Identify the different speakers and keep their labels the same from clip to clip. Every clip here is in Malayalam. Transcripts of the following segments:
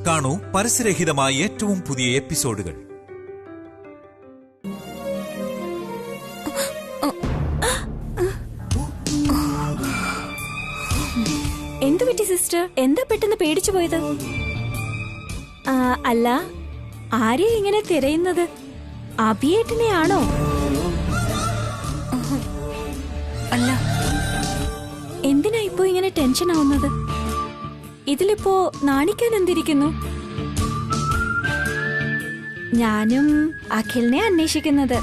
Speaker 1: കാണൂ പരസ്യരഹിതമായ ഏറ്റവും പുതിയ എപ്പിസോഡുകൾ.
Speaker 2: എന്തു പറ്റി സിസ്റ്റർ? എന്താ പെട്ടെന്ന് പേടിച്ചു പോയത്? അല്ല, ആരെയാ ഇങ്ങനെ തിരയുന്നത്? അഭിയേട്ടനെയാണോ?
Speaker 3: അല്ല.
Speaker 2: എന്തിനാ ഇപ്പോ ഇങ്ങനെ ടെൻഷൻ ആവുന്നത്? ഇതിലിപ്പോ നാണിക്കാൻ എന്തിരിക്കുന്നു? ഞാനും അഖിലിനെ അന്വേഷിക്കുന്നത്.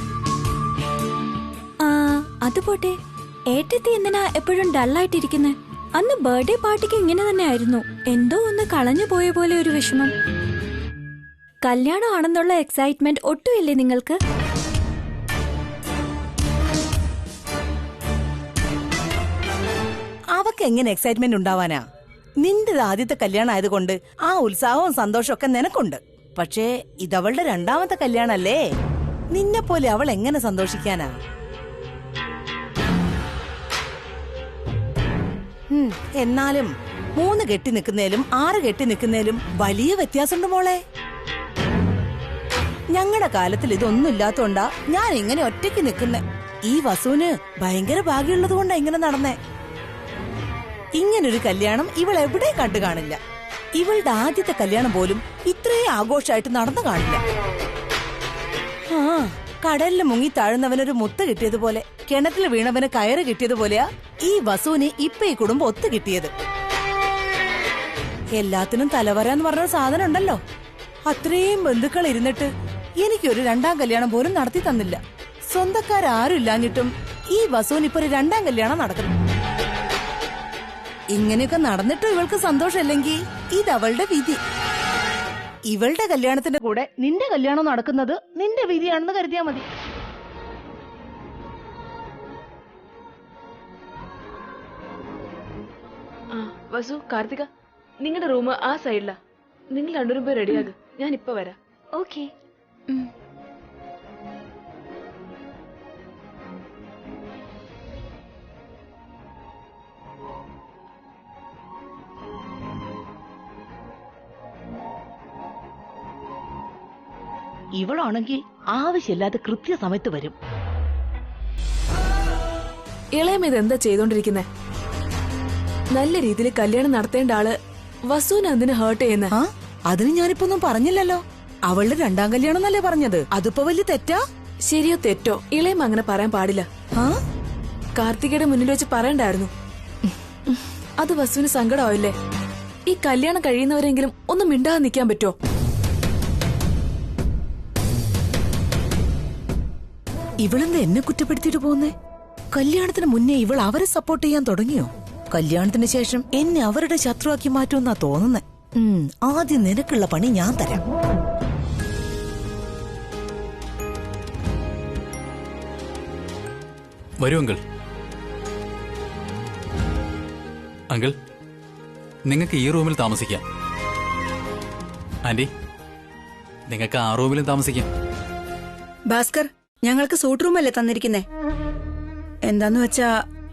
Speaker 2: അതുപോട്ടെ, ഏട്ടത്തി എന്തിനാ എപ്പോഴും ഡള്ളായിട്ടിരിക്കുന്നത്? അന്ന് ബർത്ത്ഡേ പാർട്ടിക്ക് ഇങ്ങനെ തന്നെ ആയിരുന്നു. എന്തോ ഒന്ന് കളഞ്ഞു പോയ പോലെ ഒരു വിഷമം. കല്യാണം ആണെന്നുള്ള എക്സൈറ്റ്മെന്റ് ഒട്ടുമില്ലേ നിങ്ങൾക്ക്?
Speaker 3: അവക്ക് എങ്ങനെ എക്സൈറ്റ്മെന്റ് ഉണ്ടാവാനാ? നിന്റെ ആദ്യത്തെ കല്യാണം ആയതുകൊണ്ട് ആ ഉത്സാഹവും സന്തോഷവും ഒക്കെ നിനക്കുണ്ട്. പക്ഷേ ഇതവളുടെ രണ്ടാമത്തെ കല്യാണല്ലേ. നിന്നെ പോലെ അവൾ എങ്ങനെ സന്തോഷിക്കാനാ? എന്നാലും 3 കെട്ടി നിൽക്കുന്നതിലും 6 കെട്ടി നിൽക്കുന്നതിലും വലിയ വ്യത്യാസമുണ്ട് മോളെ. ഞങ്ങളുടെ കാലത്തിൽ ഇതൊന്നും ഇല്ലാത്തോണ്ടാ ഞാൻ ഇങ്ങനെ ഒറ്റയ്ക്ക് നിൽക്കുന്നേ. ഈ വസുവിന് ഭയങ്കര ഭാഗ്യമുള്ളത് കൊണ്ടാ ഇങ്ങനെ നടന്നേ. ഇങ്ങനൊരു കല്യാണം ഇവൾ എവിടെയും കണ്ടു കാണില്ല. ഇവളുടെ ആദ്യത്തെ കല്യാണം പോലും ഇത്രയും ആഘോഷമായിട്ട് നടന്നു കാണില്ല. കടലിൽ മുങ്ങി താഴുന്നവനൊരു മുത്ത് കിട്ടിയതുപോലെ, കിണറ്റിൽ വീണവന് കയറ് കിട്ടിയതുപോലെയാ ഈ വസുവിന് ഇപ്പൊ ഈ കുടുംബം ഒത്തു കിട്ടിയത്. എല്ലാത്തിനും തലവരാന്ന് പറഞ്ഞ സാധനം ഉണ്ടല്ലോ. അത്രയും ബന്ധുക്കൾ ഇരുന്നിട്ട് എനിക്കൊരു 2ാം കല്യാണം പോലും നടത്തി തന്നില്ല. സ്വന്തക്കാരും ഇല്ലാഞ്ഞിട്ടും ഈ വസുവിന് ഇപ്പൊ ഒരു 2ാം കല്യാണം നടക്കുന്നു. ഇങ്ങനെയൊക്കെ നടന്നിട്ടും ഇവൾക്ക് സന്തോഷമില്ലെങ്കിൽ ഇതവളുടെ വിധി. ഇവളുടെ കല്യാണത്തിന്റെ കൂടെ നിന്റെ കല്യാണം നടക്കുന്നത് നിന്റെ വിധിയാണെന്ന് കരുതിയാ മതി.
Speaker 4: വസു, കാർത്തിക, നിങ്ങളുടെ റൂം ആ സൈഡിലാ. നിങ്ങൾ രണ്ടുപേരും പോയി റെഡിയാകും. ഞാൻ ഇപ്പൊ വരാം.
Speaker 2: ഓക്കെ.
Speaker 3: ഇവളാണെങ്കിൽ ആവശ്യമില്ലാതെ കൃത്യസമയത്ത് വരും.
Speaker 4: ഇളയം ഇതെന്താ ചെയ്തോണ്ടിരിക്കുന്നെ? നല്ല രീതിയിൽ കല്യാണം നടത്തേണ്ട ആള് വസുവിനെ എന്തിനു ഹേർട്ട് ചെയ്യുന്ന?
Speaker 3: അതിന് ഞാനിപ്പോ ഒന്നും പറഞ്ഞില്ലല്ലോ. അവളുടെ 2ാം കല്യാണം എന്നല്ലേ പറഞ്ഞത്. അതിപ്പോ വലിയ തെറ്റാ?
Speaker 4: ശരിയോ തെറ്റോ ഇളയം അങ്ങനെ പറയാൻ പാടില്ല. കാർത്തികയുടെ മുന്നിൽ വെച്ച് പറയണ്ടായിരുന്നു. അത് വസുവിന് സങ്കടമാവില്ലേ? ഈ കല്യാണം കഴിയുന്നവരെങ്കിലും ഒന്നും മിണ്ടാതെ നിൽക്കാൻ പറ്റോ?
Speaker 3: ഇവളെന്താ എന്നെ കുറ്റപ്പെടുത്തിയിട്ട് പോകുന്നേ? കല്യാണത്തിന് മുന്നേ ഇവൾ അവരെ സപ്പോർട്ട് ചെയ്യാൻ തുടങ്ങിയോ? കല്യാണത്തിന് ശേഷം എന്നെ അവരുടെ ശത്രുവാക്കി മാറ്റുമെന്നാ തോന്നുന്നേ. ആദ്യം നിനക്കുള്ള പണി ഞാൻ തരാം.
Speaker 5: വരൂ അങ്കിൾ. അങ്കിൾ, നിങ്ങൾക്ക് ഈ റൂമിൽ താമസിക്കാം. ആന്റി, നിങ്ങൾക്ക് ആ റൂമിലും താമസിക്കാം.
Speaker 6: ഭാസ്കർ, ഞങ്ങൾക്ക് സൂട്ട് റൂമല്ലേ തന്നിരിക്കുന്നേ. എന്താന്ന് വെച്ചാ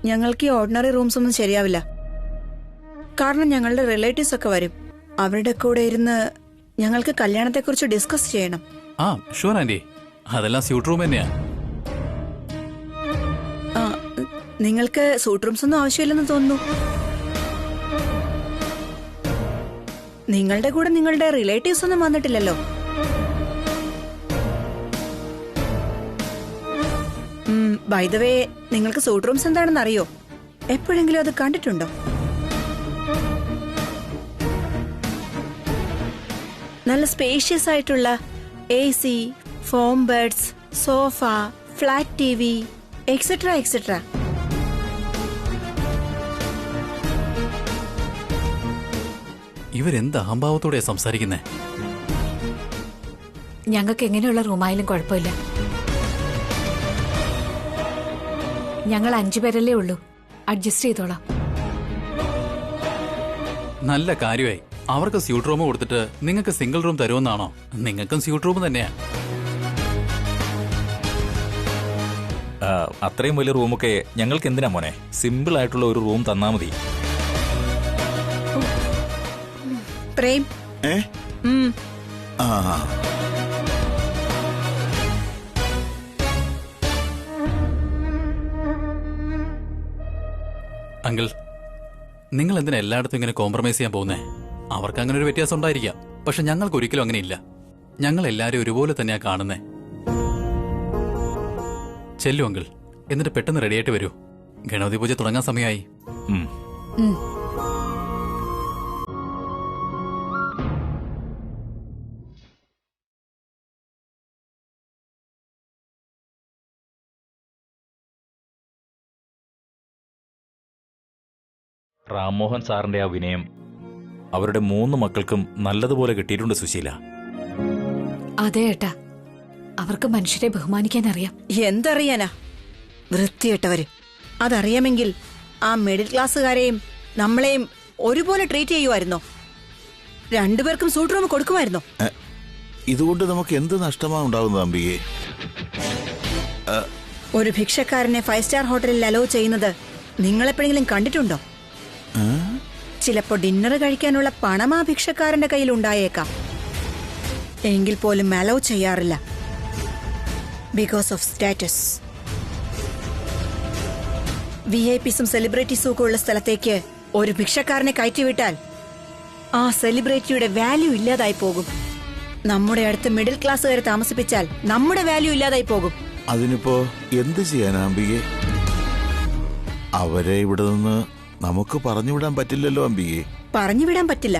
Speaker 6: ഞങ്ങൾക്ക് ഈ ഓർഡിനറി റൂംസ് ഒന്നും ശരിയാവില്ല. കാരണം ഞങ്ങളുടെ റിലേറ്റീവ്സ് ഒക്കെ വരും. അവരുടെ കൂടെ ഇരുന്ന് ഞങ്ങൾക്ക് കല്യാണത്തെക്കുറിച്ച് ഡിസ്കസ് ചെയ്യണം.
Speaker 5: ഷുവർ ആന്റി, അതെല്ലാം സ്യൂട്ട് റൂം തന്നെയാ.
Speaker 6: നിങ്ങൾക്ക് സൂട്ട് റൂംസ് ഒന്നും ആവശ്യമില്ലെന്ന് തോന്നുന്നു. നിങ്ങളുടെ കൂടെ നിങ്ങളുടെ റിലേറ്റീവ്സ് ഒന്നും വന്നിട്ടില്ലല്ലോ. ബൈ ദ വേ, നിങ്ങൾക്ക് സൂട്ട് റൂംസ് എന്താണെന്ന് അറിയോ? എപ്പോഴെങ്കിലും അത് കണ്ടിട്ടുണ്ടോ? നല്ല സ്പേഷ്യസ് ആയിട്ടുള്ള AC, form beds, sofa, flat TV, etcetera etcetera.
Speaker 5: ഇവരെന്ത് അഹംഭാവത്തോടെയാ സംസാരിക്കുന്നേ?
Speaker 7: ഞങ്ങൾക്ക് എങ്ങനെയുള്ള റൂമായാലും കുഴപ്പമില്ല. ഞങ്ങൾ 5 പേരല്ലേ ഉള്ളൂ, അഡ്ജസ്റ്റ് ചെയ്തോളാം.
Speaker 5: നല്ല കാര്യമായി. അവർക്ക് സ്യൂട്ട് റൂം കൊടുത്തിട്ട് നിങ്ങൾക്ക് സിംഗിൾ റൂം തരുമെന്നാണോ? നിങ്ങൾക്കും സ്യൂട്ട് റൂം തന്നെയാ.
Speaker 8: അത്രയും വലിയ റൂമൊക്കെ ഞങ്ങൾക്ക് എന്തിനാ മോനെ? സിമ്പിൾ ആയിട്ടുള്ള ഒരു റൂം തന്നാ മതി.
Speaker 6: പ്രേം,
Speaker 9: ആ
Speaker 5: അങ്കിൾ, നിങ്ങൾ എന്തിനാ എല്ലായിടത്തും ഇങ്ങനെ കോംപ്രമൈസ് ചെയ്യാൻ പോകുന്നേ? അവർക്ക് അങ്ങനെ ഒരു വ്യത്യാസം ഉണ്ടായിരിക്കാം, പക്ഷെ ഞങ്ങൾക്ക് ഒരിക്കലും അങ്ങനെയില്ല. ഞങ്ങൾ എല്ലാരും ഒരുപോലെ തന്നെയാ കാണുന്നേ. ചെല്ലു അങ്കിൾ, എന്നിട്ട് പെട്ടെന്ന് റെഡിയായിട്ട് വരൂ. ഗണപതി പൂജ തുടങ്ങാൻ സമയമായി.
Speaker 8: റാംമോഹൻ സാറിന്റെ ആ വിനയം അവരുടെ 3 മക്കൾക്കും നല്ലതുപോലെ കിട്ടിയിട്ടുണ്ട് സുശീല.
Speaker 7: അതെ ഏട്ടാ, അവർക്ക് മനുഷ്യരെ ബഹുമാനിക്കാൻ അറിയാം.
Speaker 6: എന്തറിയാനാ, വൃത്തികെട്ടവര്. അതറിയാമെങ്കിൽ ആ മിഡിൽ ക്ലാസ്സുകാരെയും നമ്മളെയും ഒരുപോലെ ട്രീറ്റ് ചെയ്യുമായിരുന്നോ? രണ്ടുപേർക്കും സൂട്ട് റൂം കൊടുക്കുമായിരുന്നോ?
Speaker 9: ഇതുകൊണ്ട് നമുക്ക് എന്ത് നഷ്ടമാ ഉണ്ടാകുന്നത് അംബികെ?
Speaker 6: ഒരു ഭിക്ഷക്കാരനെ 5 സ്റ്റാർ ഹോട്ടലിൽ അലോ ചെയ്യുന്നത് നിങ്ങളെപ്പോഴെങ്കിലും കണ്ടിട്ടുണ്ടോ? ചിലപ്പോ ഡിന്നർ കഴിക്കാനുള്ള പണം ആ ഭിക്ഷക്കാരന്റെ കയ്യിൽ ഉണ്ടായേക്കാം, എങ്കിൽ പോലും അലോ ചെയ്യാറില്ല. Because of status. വിഐപിസും സെലിബ്രിറ്റീസും ഒക്കെ ഉള്ള സ്ഥലത്തേക്ക് ഒരു ഭിക്ഷക്കാരനെ കയറ്റിവിട്ടാൽ ആ സെലിബ്രിറ്റിയുടെ വാല്യൂ ഇല്ലാതായി പോകും. നമ്മുടെ അടുത്ത് മിഡിൽ ക്ലാസ്സുകാരെ താമസിപ്പിച്ചാൽ നമ്മുടെ വാല്യൂ ഇല്ലാതായി പോകും.
Speaker 9: അതിനിപ്പോ എന്ത് ചെയ്യാനാ അംബികെ? അവരെ ഇവിടെ നിന്ന് നമുക്ക് പറഞ്ഞുവിടാൻ പറ്റില്ലല്ലോ അംബികെ.
Speaker 6: പറഞ്ഞുവിടാൻ പറ്റില്ല,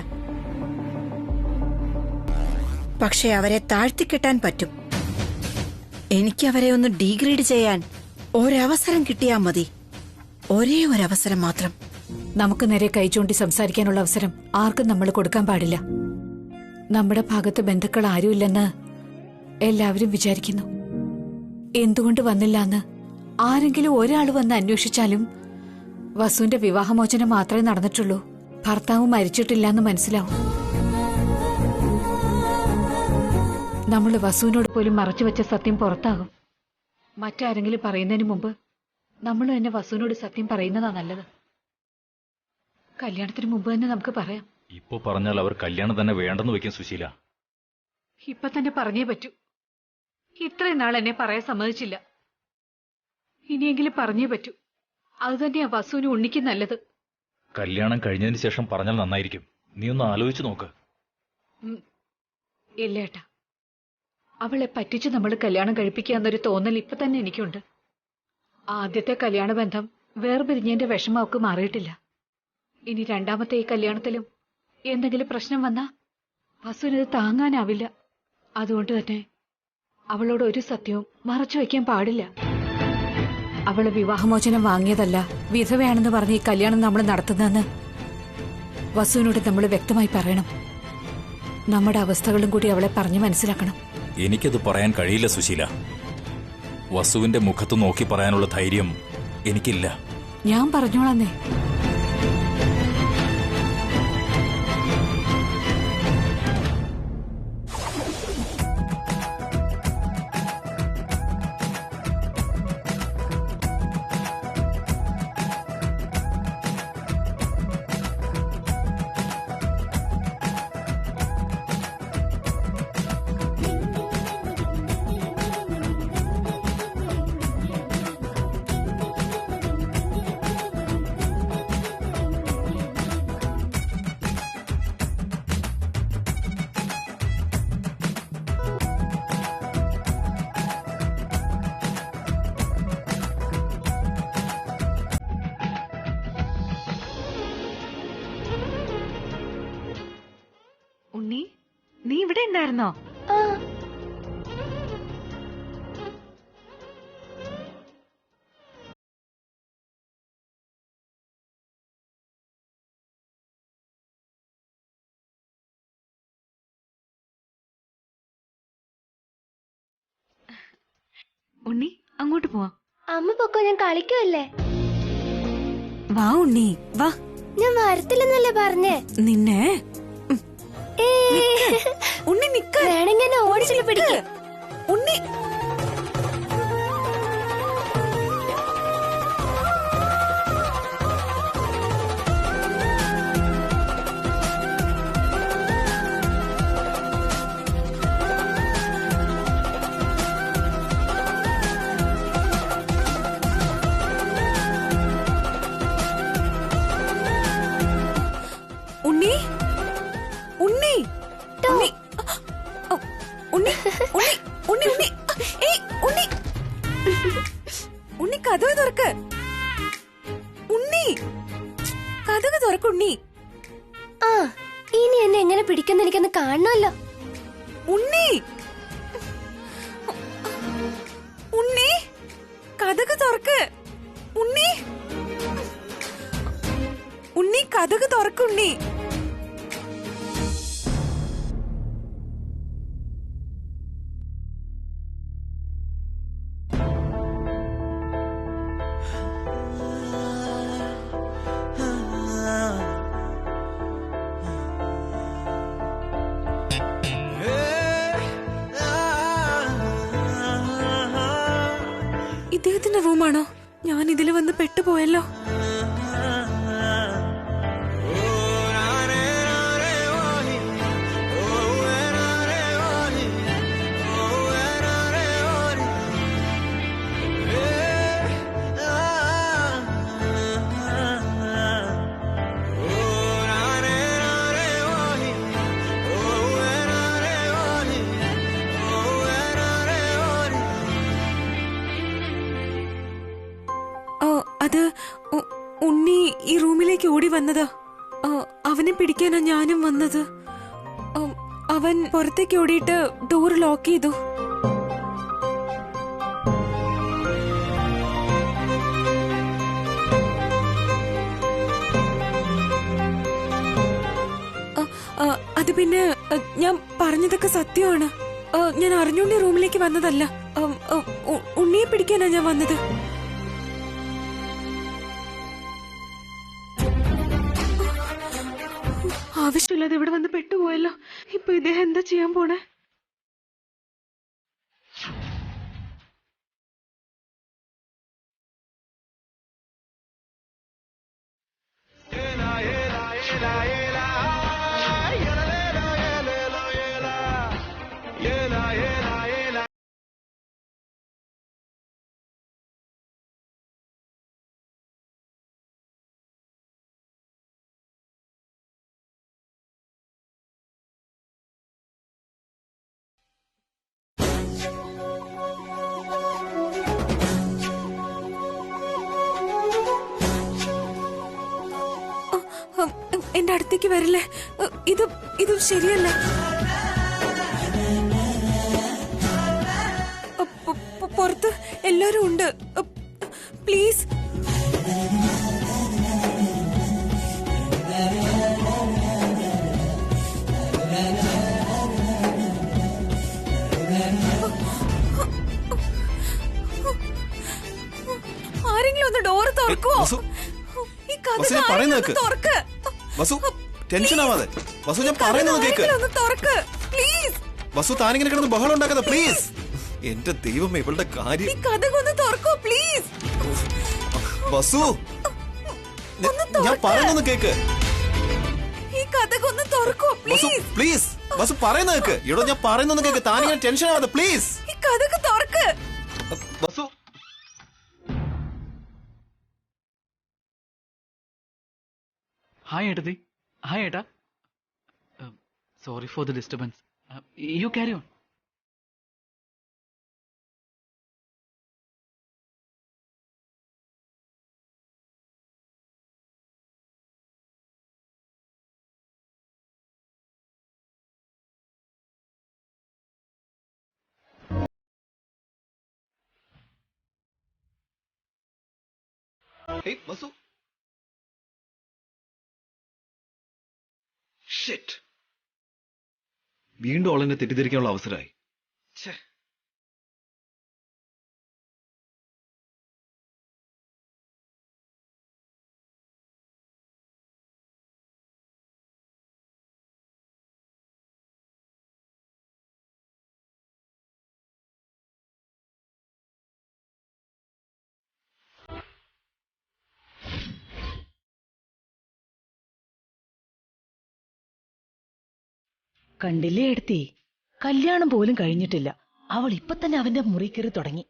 Speaker 6: പക്ഷെ അവരെ താഴ്ത്തിക്കെട്ടാൻ പറ്റും. എനിക്ക് അവരെ ഒന്ന് ഡീഗ്രേഡ് ചെയ്യാൻ ഒരവസരം കിട്ടിയാൽ മതി. ഒരേ ഒരവസരം മാത്രം.
Speaker 7: നമുക്ക് നേരെ കൈ ചൂണ്ടി സംസാരിക്കാനുള്ള അവസരം ആർക്കും നമ്മൾ കൊടുക്കാൻ പാടില്ല. നമ്മുടെ ഭാഗത്ത് ബന്ധുക്കൾ ആരുമില്ലെന്ന് എല്ലാവരും വിചാരിക്കുന്നു. എന്തുകൊണ്ട് വന്നില്ല എന്ന് ആരെങ്കിലും ഒരാൾ വന്ന് അന്വേഷിച്ചാലും വസുവിന്റെ വിവാഹമോചനം മാത്രമേ നടന്നിട്ടുള്ളൂ, ഭർത്താവ് മരിച്ചിട്ടില്ലെന്ന് മനസ്സിലാവും. നമ്മൾ വസുവിനോട് പോലും മറച്ചുവെച്ച സത്യം പുറത്താകും. മറ്റാരെങ്കിലും പറയുന്നതിന് മുമ്പ് നമ്മൾ തന്നെ വസുവിനോട് സത്യം പറയുന്നതാ നല്ലത്. കല്യാണത്തിന് മുമ്പ് തന്നെ നമുക്ക് പറയാം.
Speaker 8: ഇപ്പോ പറഞ്ഞാൽ അവർ കല്യാണം തന്നെ വേണ്ടെന്ന് വെക്കും സുശീല.
Speaker 7: ഇപ്പൊ തന്നെ പറഞ്ഞേ പറ്റൂ. ഇത്രയും നാൾ എന്നെ പറയാൻ സമ്മതിച്ചില്ല, ഇനിയെങ്കിലും പറഞ്ഞേ പറ്റൂ. അത് തന്നെയാ വസുവിന് ഉണ്ണിക്ക് നല്ലത്.
Speaker 8: കല്യാണം കഴിഞ്ഞതിന് ശേഷം പറഞ്ഞാൽ നന്നായിരിക്കും. നീ ഒന്ന് ആലോചിച്ചു നോക്ക്.
Speaker 7: ഇല്ലേട്ടാ, അവളെ പറ്റിച്ച് നമ്മൾ കല്യാണം കഴിപ്പിക്കാന്നൊരു തോന്നൽ ഇപ്പൊ തന്നെ എനിക്കുണ്ട്. ആദ്യത്തെ കല്യാണ ബന്ധം വേർപിരിഞ്ഞതിന്റെ വിഷമം അവൾക്ക് മാറിയിട്ടില്ല. ഇനി രണ്ടാമത്തെ ഈ കല്യാണത്തിലും എന്തെങ്കിലും പ്രശ്നം വന്നാ വസുവിനത് താങ്ങാനാവില്ല. അതുകൊണ്ട് തന്നെ അവളോട് ഒരു സത്യവും മറച്ചു വയ്ക്കാൻ പാടില്ല. അവള് വിവാഹമോചനം വാങ്ങിയതല്ല, വിധവയാണെന്ന് പറഞ്ഞ് ഈ കല്യാണം നമ്മൾ നടത്തുന്നതെന്ന് വസുവിനോട് നമ്മൾ വ്യക്തമായി പറയണം. നമ്മുടെ അവസ്ഥകളും കൂടി അവളെ പറഞ്ഞു മനസ്സിലാക്കണം.
Speaker 8: എനിക്കത് പറയാൻ കഴിയില്ല സുശീല. വസുവിന്റെ മുഖത്ത് നോക്കി പറയാനുള്ള ധൈര്യം എനിക്കില്ല.
Speaker 7: ഞാൻ പറഞ്ഞോളന്നേ. ഉണ്ണി, നീ ഇവിടെ ഉണ്ടായിരുന്നോ? ഉണ്ണി, അങ്ങോട്ട് പോവാം.
Speaker 10: അമ്മ പൊക്കോ, ഞാൻ കളിക്കുമല്ലേ.
Speaker 2: വാ ഉണ്ണി, വാ.
Speaker 10: ഞാൻ വരത്തില്ലെന്നല്ലേ പറഞ്ഞേ.
Speaker 2: നിന്നെ ഉണ്ണി നിക്ക,
Speaker 10: വേണമെങ്കിൽ എന്നെ ഓടിച്ചിട്ട് പിടിക്ക.
Speaker 2: ഉണ്ണി
Speaker 11: ഉണ്ണി ഉണ്ണി ഉണ്ണി ഉണ്ണി ഉണ്ണി ഉണ്ണി ഏയ് ഉണ്ണി ഉണ്ണി കഥവ് തുറക്ക്. ഉണ്ണി കഥവ് തുറക്കുണ്ണി.
Speaker 10: ആ ഇനി എന്നെ എങ്ങനെ പിടിക്കുന്ന എനിക്കൊന്ന് കാണണമല്ലോ.
Speaker 11: ഉണ്ണി ഉണ്ണി കഥക് തുറക്ക്. ഉണ്ണി ഉണ്ണി കഥക് തുറക്കുണ്ണി. ഇദ്ദേഹത്തിന്റെ റൂമാണോ? ഞാൻ ഇതിൽ വന്ന് പെട്ടുപോയല്ലോ. അത് ഉണ്ണി ഈ റൂമിലേക്ക് ഓടി വന്നതാ. അവനെ പിടിക്കാനാ ഞാനും വന്നത്. അവൻ പുറത്തേക്ക് ഓടിയിട്ട് ഡോർ ലോക്ക് ചെയ്തു. അത് പിന്നെ ഞാൻ പറഞ്ഞതൊക്കെ സത്യമാണ്. ഞാൻ അറിഞ്ഞോണ്ട് റൂമിലേക്ക് വന്നതല്ല. ഉണ്ണിയെ പിടിക്കാനാ ഞാൻ വന്നത്. ആവശ്യമില്ലാതെ ഇവിടെ വന്ന് പെട്ടുപോയല്ലോ. ഇപ്പൊ ഇദ്ദേഹം എന്താ ചെയ്യാൻ പോണേ? എന്റെ അടുത്തേക്ക് വരില്ലേ? ഇത് ശരിയല്ല. പുറത്ത് എല്ലാരും ഉണ്ട്. പ്ലീസ്. ആരെങ്കിലും ഒന്ന് ഡോർ തുറക്കുവോ? ഈ കഥ തുറക്ക്.
Speaker 12: വസു ടെൻഷൻ ആവാതെ. വസു ഞാൻ പറയുന്നത് കേക്ക്.
Speaker 11: പ്ലീസ്.
Speaker 12: വസു താനിങ്ങനെ കിടന്ന് ബഹളം ഉണ്ടാക്കാതെ പ്ലീസ്. എന്റെ ദൈവമേ ഇവളുടെ കാര്യം.
Speaker 11: ഈ കഥകൊന്ന് തുറക്കോ പ്ലീസ്.
Speaker 12: വസു ഞാൻ പറയുന്നത് കേക്ക്.
Speaker 11: ഈ കഥകൊന്ന് തുറക്കോ
Speaker 12: വസു പ്ലീസ്. വസു പറയുന്നത് കേക്ക്. എടോ ഞാൻ പറയുന്നത് കേക്ക്. താനിങ്ങനെ ടെൻഷൻ ആവാതെ പ്ലീസ്.
Speaker 11: ഈ കഥക് തുറക്ക്.
Speaker 12: വസു
Speaker 5: ഹായ് ഏട്ടത്തി. ഹായ് ഏട്ടാ. Sorry for the disturbance. You carry on.
Speaker 12: Vasu വീണ്ടും അവളെന്നെ തെറ്റിദ്ധരിക്കാനുള്ള അവസരമായി.
Speaker 3: കണ്ടില്ലേ എടുത്തി, കല്യാണം പോലും കഴിഞ്ഞിട്ടില്ല, അവൾ ഇപ്പൊ തന്നെ അവന്റെ മുറി കയറി തുടങ്ങി.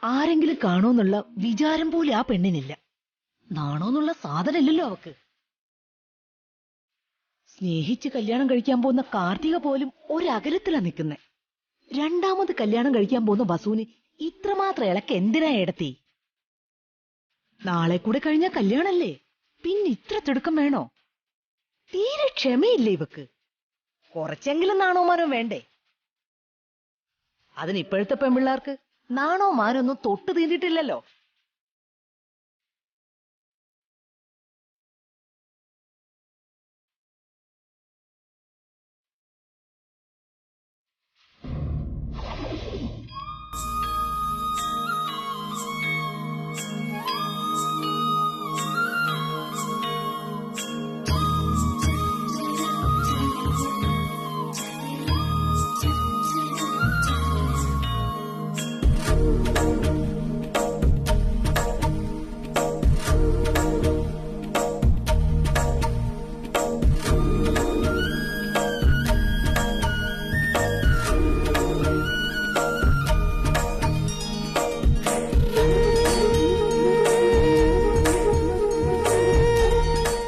Speaker 3: ആരെങ്കിലും കാണോന്നുള്ള വിചാരം പോലും ആ പെണ്ണിനില്ല. നാണോന്നുള്ള സാധനമില്ലല്ലോ അവക്ക്. സ്നേഹിച്ച് കല്യാണം കഴിക്കാൻ പോകുന്ന കാർത്തിക പോലും ഒരകലത്തിലാ നിൽക്കുന്നെ. രണ്ടാമത് കല്യാണം കഴിക്കാൻ പോകുന്ന വസുവിന് ഇത്രമാത്രം ഇളക്ക് എന്തിനാ ഏടത്തി? നാളെ കൂടെ കഴിഞ്ഞാൽ കല്യാണല്ലേ, പിന്നെ ഇത്ര തിടുക്കം വേണോ? തീരെ ക്ഷമയില്ലേ ഇവക്ക്? കുറച്ചെങ്കിലും നാണോമാനോ വേണ്ടേ? അതിന് ഇപ്പോഴത്തെ പെൺപിള്ളേർക്ക് നാണോ മാനൊന്നും തൊട്ട് തീണ്ടിട്ടില്ലല്ലോ.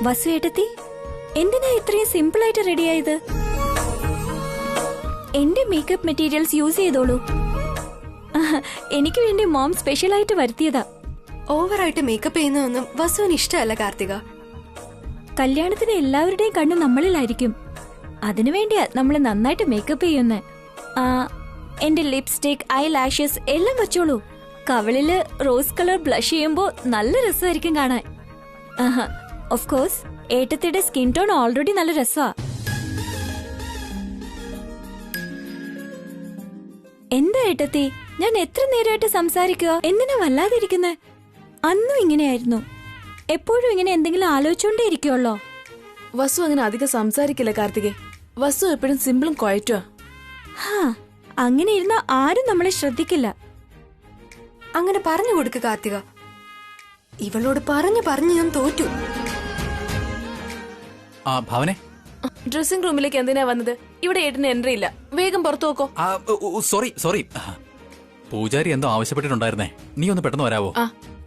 Speaker 2: വസു ഏട്ടത്തി, എന്തിനാ ഇത്രയും സിമ്പിൾ ആയിട്ട് റെഡിയായത്? എന്റെ മേക്കപ്പ് മെറ്റീരിയൽസ് യൂസ് ചെയ്തോളൂ. എനിക്ക് വേണ്ടി മോം സ്പെഷ്യൽ ആയിട്ട് വരുത്തിയതാ.
Speaker 10: ഓവറായിട്ട് മേക്കപ്പ് ചെയ്യുന്നതൊന്നും വസുവിന് ഇഷ്ടമല്ല കാർത്തിക.
Speaker 2: കല്യാണത്തിന് എല്ലാവരുടെയും കണ്ണ് നമ്മളിലായിരിക്കും. അതിനുവേണ്ടിയാ നമ്മൾ നന്നായിട്ട് മേക്കപ്പ് ചെയ്യുന്നേ. എന്റെ ലിപ്സ്റ്റിക്, ഐ ലാഷസ് എല്ലാം വെച്ചോളൂ. കവളില് റോസ് കളർ ബ്ലഷ് ചെയ്യുമ്പോ നല്ല രസമായിരിക്കും കാണാൻ. ഓഫ് കോഴ്സ് ഏട്ടത്തിയുടെ സ്കിൻ ടോൺ ഓൾറെഡി നല്ല രസമാ. എന്താ ഏട്ടത്തി, ഞാൻ എത്ര നേരമായിട്ട് സംസാരിക്കുക, എന്തിനാ വല്ലാതിരിക്കുന്നെ? അന്നും ഇങ്ങനെയായിരുന്നു. എപ്പോഴും ഇങ്ങനെ എന്തെങ്കിലും ആലോചിച്ചോണ്ടേ ഇരിക്കുവല്ലോ.
Speaker 4: വസു അങ്ങനെ അധികം സംസാരിക്കില്ല കാർത്തികേ. വസു എപ്പോഴും സിമ്പിളും ക്വയറ്റുവാ.
Speaker 2: അങ്ങനെ ഇരുന്ന ആരും നമ്മളെ ശ്രദ്ധിക്കില്ല.
Speaker 10: അങ്ങനെ പറഞ്ഞു കൊടുക്ക കാർത്തിക. ഇവളോട് പറഞ്ഞു ഞാൻ തോറ്റു.
Speaker 5: ഭാവനെ,
Speaker 4: ഡ്രസ്സിംഗ് റൂമിലേക്ക് എന്തിനാ വന്നത്? ഇവിടെ ഏട്ടന് എൻട്രി ഇല്ല. വേഗം പുറത്തു നോക്കോ.
Speaker 5: സോറി. പൂജാരി എന്തോ ആവശ്യപ്പെട്ടിട്ടുണ്ടായിരുന്നേ. നീ ഒന്ന് പെട്ടെന്ന് വരാവോ?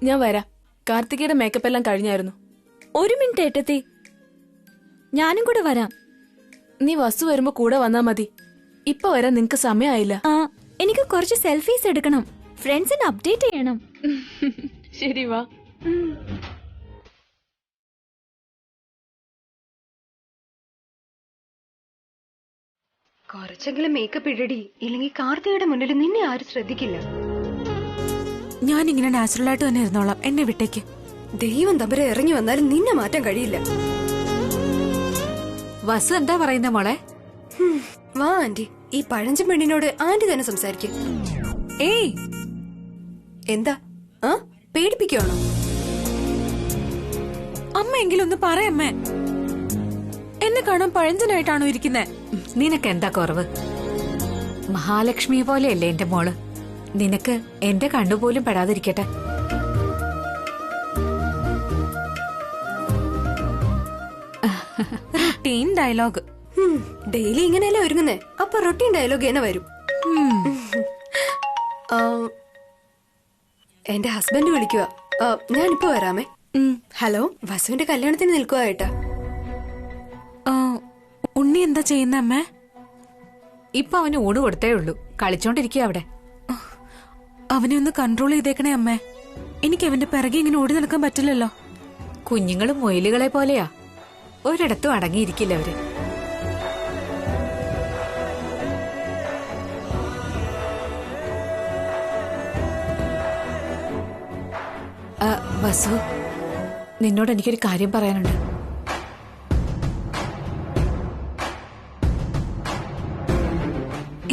Speaker 4: ഞാൻ വരാം. കാർത്തികയുടെ മേക്കപ്പ് എല്ലാം കഴിഞ്ഞായിരുന്നു.
Speaker 2: ഒരു മിനിറ്റ് ഏട്ടത്തി, ഞാനും കൂടെ വരാം.
Speaker 4: നീ വസു വരുമ്പോ കൂടെ വന്നാ മതി. ഇപ്പൊ വരാൻ നിനക്ക് സമയമായില്ല.
Speaker 2: എനിക്ക് കുറച്ച് സെൽഫീസ് എടുക്കണം, ഫ്രണ്ട്സിന് അപ്ഡേറ്റ് ചെയ്യണം.
Speaker 4: ശരി വാ.
Speaker 10: കുറച്ചെങ്കിലും മേക്കപ്പ് ഇടടി, ഇല്ലെങ്കിൽ കാർത്തികയുടെ മുന്നിൽ നിന്നെ ആരും ശ്രദ്ധിക്കില്ല.
Speaker 13: ഞാനിങ്ങനെ നാച്ചുറലായിട്ട് തന്നെ ഇരുന്നോളാം, എന്നെ വിട്ടേക്ക്.
Speaker 10: ദൈവം തമ്പരെ ഇറങ്ങി വന്നാലും നിന്നെ മാറ്റാൻ കഴിയില്ല.
Speaker 13: വസു എന്താ പറയുന്ന മോളെ?
Speaker 10: വാ ആന്റി, ഈ പഴഞ്ചൻ പെണ്ണിനോട് ആന്റി തന്നെ സംസാരിക്കും.
Speaker 13: ഏയ്,
Speaker 10: എന്താ പേടിപ്പിക്കുകയാണോ?
Speaker 13: അമ്മ എങ്കിലും ഒന്ന് പറയമ്മേ. എന്നെ കാണാൻ പഴഞ്ചനായിട്ടാണോ ഇരിക്കുന്നേ? നിനക്ക് എന്താ കുറവ്? മഹാലക്ഷ്മി പോലെയല്ലേ എന്റെ മോള്. നിനക്ക് എന്റെ കണ്ണുപോലും പെടാതിരിക്കട്ടെ. Routine dialogue.
Speaker 10: ഡെയിലി ഇങ്ങനെയല്ലേ ഒരുങ്ങുന്നേ, അപ്പൊ റൊട്ടീൻ ഡയലോഗ് തന്നെ വരും. എന്റെ ഹസ്ബൻഡ് വിളിക്കുക. ഞാനിപ്പോ വരാമേ. ഹലോ, വസുവിന്റെ കല്യാണത്തിന് നിൽക്കുക ഏട്ടാ.
Speaker 13: ഉണ്ണി എന്താ ചെയ്യുന്ന അമ്മേ? ഇപ്പൊ അവന് ഊണ് കൊടുത്തേ ഉള്ളൂ, കളിച്ചോണ്ടിരിക്കുക അവിടെ. അവനെ ഒന്ന് കൺട്രോൾ ചെയ്തേക്കണേ അമ്മേ. എനിക്ക് അവന്റെ പിറകെ ഇങ്ങനെ ഓടി നടക്കാൻ പറ്റില്ലല്ലോ. കുഞ്ഞുങ്ങളും മൊയിലുകളെ പോലെയാ, ഒരിടത്തും അടങ്ങിയിരിക്കില്ല അവര്. വസു, നിന്നോട് എനിക്കൊരു കാര്യം പറയാനുണ്ട്.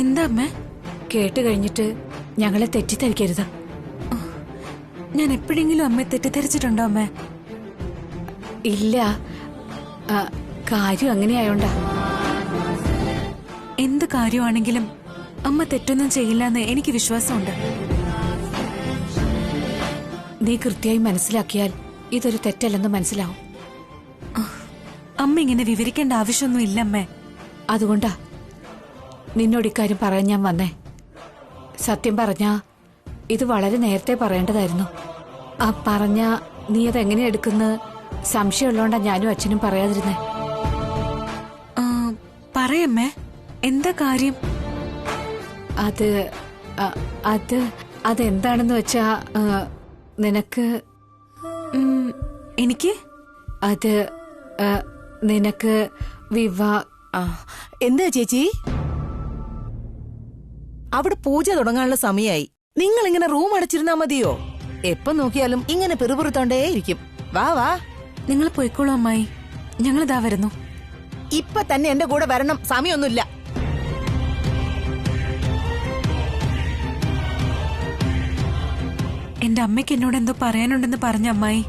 Speaker 13: എന്താ അമ്മേ? കേട്ട് കഴിഞ്ഞിട്ട് ഞങ്ങളെ തെറ്റിദ്ധരിക്കരുത്. ഞാൻ എപ്പോഴെങ്കിലും അമ്മയെ തെറ്റിദ്ധരിച്ചിട്ടുണ്ടോ അമ്മേ? ഇല്ല, കാര്യം അങ്ങനെയായോണ്ടാ. എന്ത് കാര്യമാണെങ്കിലും അമ്മ തെറ്റൊന്നും ചെയ്യില്ലെന്ന് എനിക്ക് വിശ്വാസമുണ്ട്. നീ കൃത്യമായി മനസ്സിലാക്കിയാൽ ഇതൊരു തെറ്റല്ലെന്ന് മനസ്സിലാവും. അമ്മ ഇങ്ങനെ വിവരിക്കേണ്ട ആവശ്യമൊന്നും ഇല്ലമ്മേ. അതുകൊണ്ടാ നിന്നോട് ഇക്കാര്യം പറയാൻ ഞാൻ വന്നേ. സത്യം പറഞ്ഞാ ഇത് വളരെ നേരത്തെ പറയേണ്ടതായിരുന്നു. പറഞ്ഞ നീ അതെങ്ങനെ എടുക്കുന്ന സംശയമുള്ളോണ്ടാ ഞാനും അച്ഛനും പറയാതിരുന്നേ. പറയമ്മേ, എന്താ കാര്യം?
Speaker 7: അതെന്താണെന്ന് വെച്ചാ നിനക്ക്
Speaker 13: എനിക്ക്
Speaker 7: അത് നിനക്ക്
Speaker 3: എന്താ ചേച്ചി? അവിടെ പൂജ തുടങ്ങാനുള്ള സമയായി. നിങ്ങൾ ഇങ്ങനെ റൂം അടച്ചിരുന്നാ മതിയോ? എപ്പം നോക്കിയാലും ഇങ്ങനെ പെറുപെറുത്തോണ്ടേ ഇരിക്കും. വാ വാ,
Speaker 13: നിങ്ങൾ പോയിക്കോളൂ അമ്മായി, ഞങ്ങളിതാ വരുന്നു.
Speaker 3: ഇപ്പൊ തന്നെ എന്റെ കൂടെ വരണം, സമയമൊന്നുമില്ല.
Speaker 13: എന്റെ അമ്മയ്ക്ക് എന്നോട് എന്തോ പറയാനുണ്ടെന്ന് പറഞ്ഞ അമ്മായി.